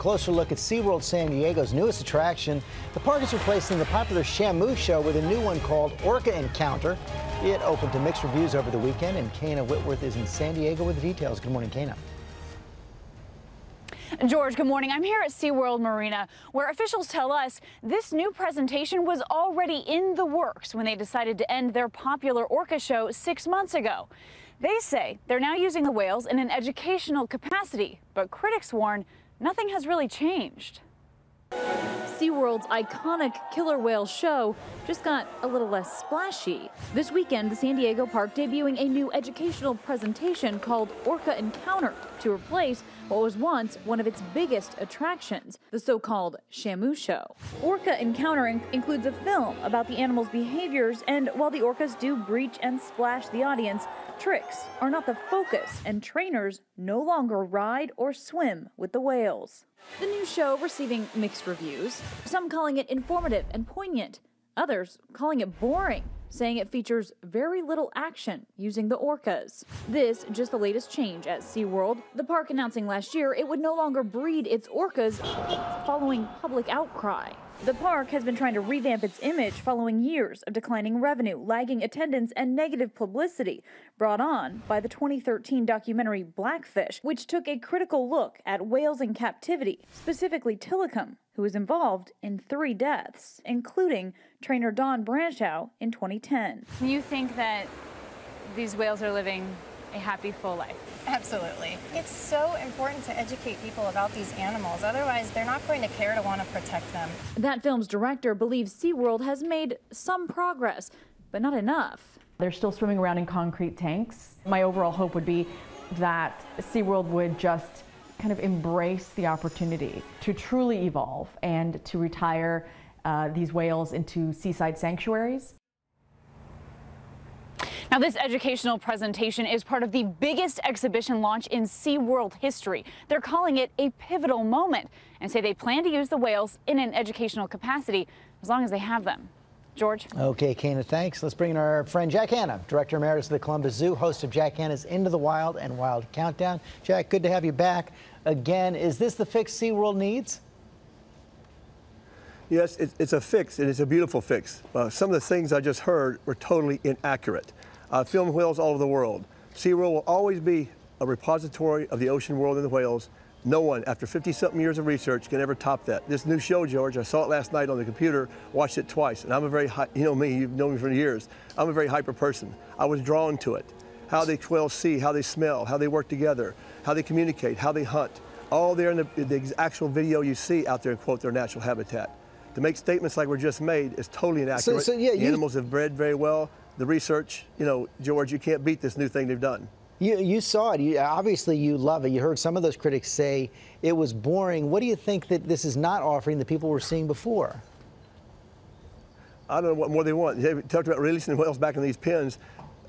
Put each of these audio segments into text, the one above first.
closer look at SeaWorld San Diego's newest attraction. The park is replacing the popular Shamu show with a new one called Orca Encounter. It opened to mixed reviews over the weekend, and Kana Whitworth is in San Diego with the details. Good morning, Kana. George, good morning. I'm here at SeaWorld Marina, where officials tell us this new presentation was already in the works when they decided to end their popular orca show 6 months ago. They say they're now using the whales in an educational capacity, but critics warn nothing has really changed. SeaWorld's iconic killer whale show just got a little less splashy. This weekend, the San Diego park debuting a new educational presentation called Orca Encounter to replace what was once one of its biggest attractions, the so-called Shamu show. Orca Encounter includes a film about the animal's behaviors, and while the orcas do breach and splash the audience, tricks are not the focus, and trainers no longer ride or swim with the whales. The new show receiving mixed reviews, some calling it informative and poignant, others calling it boring, saying it features very little action using the orcas. This just the latest change at SeaWorld, the park announcing last year it would no longer breed its orcas following public outcry. The park has been trying to revamp its image following years of declining revenue, lagging attendance, and negative publicity brought on by the 2013 documentary Blackfish, which took a critical look at whales in captivity, specifically Tilikum, who was involved in 3 deaths, including trainer Don Branchow in 2010. You think that these whales are living a happy, full life? Absolutely. It's so important to educate people about these animals. Otherwise, they're not going to care to want to protect them. That film's director believes SeaWorld has made some progress, but not enough. They're still swimming around in concrete tanks. My overall hope would be that SeaWorld would just kind of embrace the opportunity to truly evolve and to retire these whales into seaside sanctuaries. Now, this educational presentation is part of the biggest exhibition launch in SeaWorld history. They're calling it a pivotal moment and say they plan to use the whales in an educational capacity as long as they have them. George? Okay, Kana, thanks. Let's bring in our friend Jack Hanna, Director Emeritus of the Columbus Zoo, host of Jack Hanna's Into the Wild and Wild Countdown. Jack, good to have you back again. Is this the fix SeaWorld needs? Yes, it's a fix, and it's a beautiful fix. Some of the things I just heard were totally inaccurate. Filmed whales all over the world. SeaWorld will always be a repository of the ocean world and the whales. No one, after 50-something years of research, can ever top that. This new show, George, I saw it last night on the computer, watched it twice, and I'm a very, you know me, you've known me for years, I'm a very hyper person. I was drawn to it. How the whales see, how they smell, how they work together, how they communicate, how they hunt. All there in the actual video you see out there in, quote, their natural habitat. To make statements like were just made is totally inaccurate. The animals have bred very well. The research, you know, George, you can't beat this new thing they've done. You saw it. Obviously, you love it. You heard some of those critics say it was boring. What do you think that this is not offering that people were seeing before? I don't know what more they want. They talked about releasing the whales back in these pens.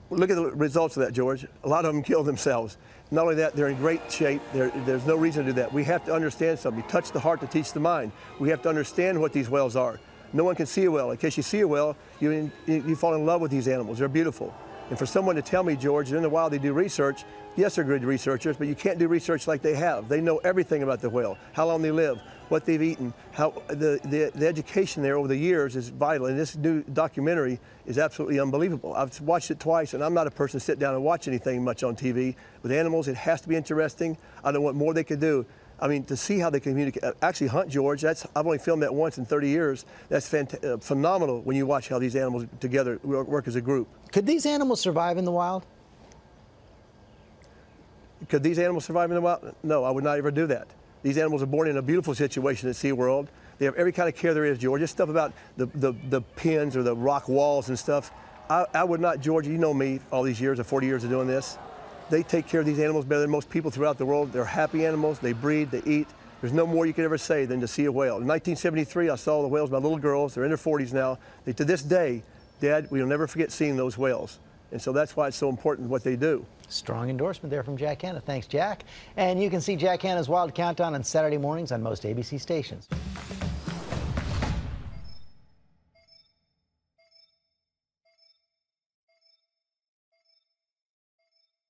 Look at the results of that, George. A lot of them killed themselves. Not only that, they're in great shape. There's no reason to do that. We have to understand something. You touch the heart to teach the mind. We have to understand what these whales are. No one can see a whale. In case you see a whale, you fall in love with these animals. They're beautiful. And for someone to tell me, George, in the wild they do research, yes, they're good researchers, but you can't do research like they have. They know everything about the whale, how long they live, what they've eaten, how the education there over the years is vital. And this new documentary is absolutely unbelievable. I've watched it twice, and I'm not a person to sit down and watch anything much on TV. With animals, it has to be interesting. I don't know what more they could do. I mean, to see how they communicate, actually hunt, George, I've only filmed that once in 30 years. That's phenomenal when you watch how these animals together work as a group. Could these animals survive in the wild? Could these animals survive in the wild? No, I would not ever do that. These animals are born in a beautiful situation at SeaWorld. They have every kind of care there is, George. This stuff about the pins or the rock walls and stuff, I would not, George, you know me, all these years, 40 years of doing this. They take care of these animals better than most people throughout the world. They're happy animals, they breed, they eat. There's no more you could ever say than to see a whale. In 1973, I saw the whales, my little girls, they're in their 40s now. To this day, Dad, we'll never forget seeing those whales. And so that's why it's so important what they do. Strong endorsement there from Jack Hanna. Thanks, Jack. And you can see Jack Hanna's Wild Countdown on Saturday mornings on most ABC stations.